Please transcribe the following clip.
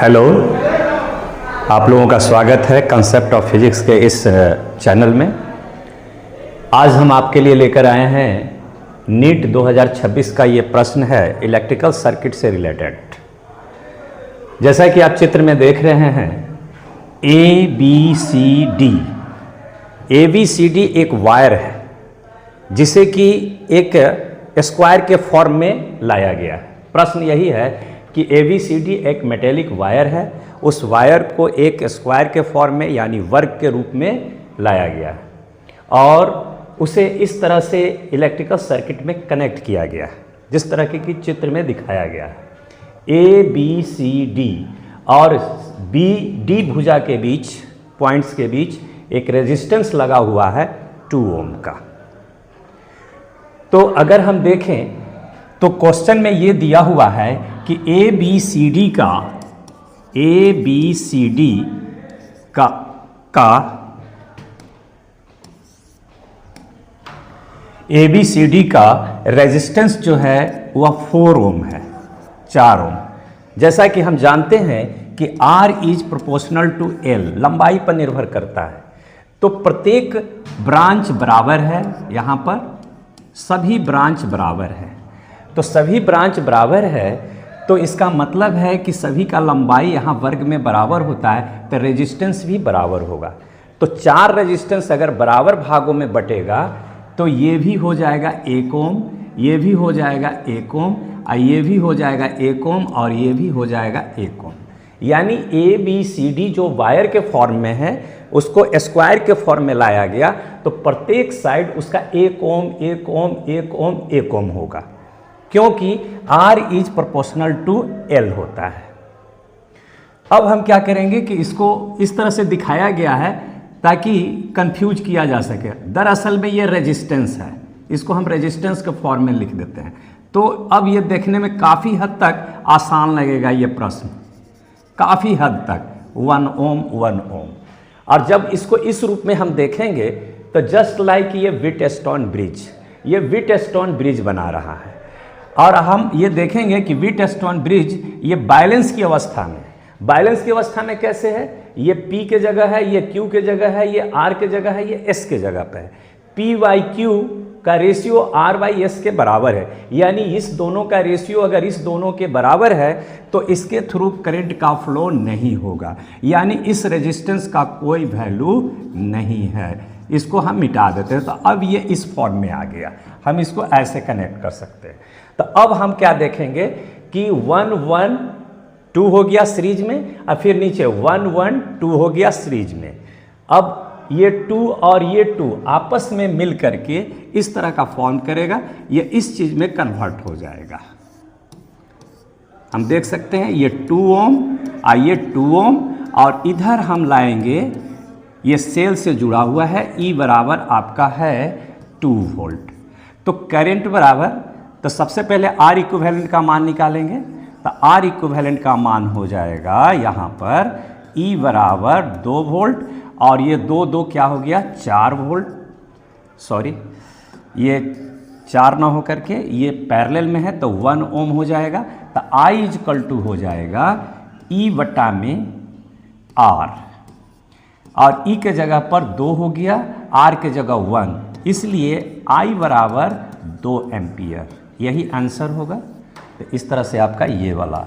Hello, आप लोगों का स्वागत है कंसेप्ट ऑफ फिजिक्स के इस चैनल में। आज हम आपके लिए लेकर आए हैं नीट 2026 का ये प्रश्न है इलेक्ट्रिकल सर्किट से रिलेटेड। जैसा कि आप चित्र में देख रहे हैं ABCD एक वायर है जिसे कि एक स्क्वायर के फॉर्म में लाया गया है। प्रश्न यही है कि ABCD एक मेटेलिक वायर है, उस वायर को एक स्क्वायर के फॉर्म में यानी वर्ग के रूप में लाया गया है और उसे इस तरह से इलेक्ट्रिकल सर्किट में कनेक्ट किया गया है जिस तरह की चित्र में दिखाया गया है। ABCD और BD भुजा के बीच, पॉइंट्स के बीच एक रेजिस्टेंस लगा हुआ है 2 ओम का। तो अगर हम देखें तो क्वेश्चन में ये दिया हुआ है कि ABCD का रेजिस्टेंस जो है वह 4 ओम है, 4 ओम। जैसा कि हम जानते हैं कि R is proportional to L, लंबाई पर निर्भर करता है। तो प्रत्येक ब्रांच बराबर है, यहाँ पर सभी ब्रांच बराबर है। तो सभी ब्रांच बराबर है तो इसका मतलब है कि सभी का लंबाई यहाँ वर्ग में बराबर होता है तो रेजिस्टेंस भी बराबर होगा। तो 4 रेजिस्टेंस अगर बराबर भागों में बटेगा तो ये भी हो जाएगा 1 ओम, ये भी हो जाएगा 1 ओम, और ये भी हो जाएगा 1 ओम, और ये भी हो जाएगा 1 ओम। यानी ABCD जो वायर के फॉर्म में है उसको स्क्वायर के फॉर्म में लाया गया तो प्रत्येक साइड उसका 1 ओम 1 ओम 1 ओम 1 ओम होगा, क्योंकि R is proportional to L होता है। अब हम क्या करेंगे कि इसको इस तरह से दिखाया गया है ताकि कंफ्यूज किया जा सके। दरअसल में ये रेजिस्टेंस है, इसको हम रेजिस्टेंस के फॉर्म में लिख देते हैं। तो अब ये देखने में काफ़ी हद तक आसान लगेगा ये प्रश्न, काफ़ी हद तक 1 ओम 1 ओम। और जब इसको इस रूप में हम देखेंगे तो जस्ट लाइक ये व्हीटस्टोन ब्रिज, ये व्हीटस्टोन ब्रिज बना रहा है। और हम ये देखेंगे कि व्हीटस्टोन ब्रिज ये बैलेंस की अवस्था में, बैलेंस की अवस्था में कैसे है, ये P के जगह है, ये Q के जगह है, ये R के जगह है, ये S के जगह पे है। P/Q का रेशियो R/S के बराबर है, यानी इस दोनों का रेशियो अगर इस दोनों के बराबर है तो इसके थ्रू करंट का फ्लो नहीं होगा, यानी इस रेजिस्टेंस का कोई वैल्यू नहीं है। इसको हम मिटा देते हैं। तो अब ये इस फॉर्म में आ गया, हम इसको ऐसे कनेक्ट कर सकते हैं। तो अब हम क्या देखेंगे कि 1 1 2 हो गया सीरीज में, और फिर नीचे 1 1 2 हो गया सीरीज में। अब ये 2 और ये 2 आपस में मिल करके इस तरह का फॉर्म करेगा, ये इस चीज में कन्वर्ट हो जाएगा। हम देख सकते हैं ये 2 ओम और ये 2 ओम, और इधर हम लाएंगे, ये सेल से जुड़ा हुआ है, E बराबर आपका है 2 वोल्ट। तो करंट बराबर, तो सबसे पहले R इक्विवेलेंट का मान निकालेंगे। तो R इक्विवेलेंट का मान हो जाएगा यहाँ पर E बराबर 2 वोल्ट, और ये 2 2 क्या हो गया 4 वोल्ट, सॉरी ये 4 ना हो करके ये पैरेलल में है तो 1 ओम हो जाएगा। तो I इक्वल टू हो जाएगा E बटा में R, और E के जगह पर 2 हो गया, R के जगह 1, इसलिए I बराबर 2 एम्पियर, यही आंसर होगा। तो इस तरह से आपका ये वाला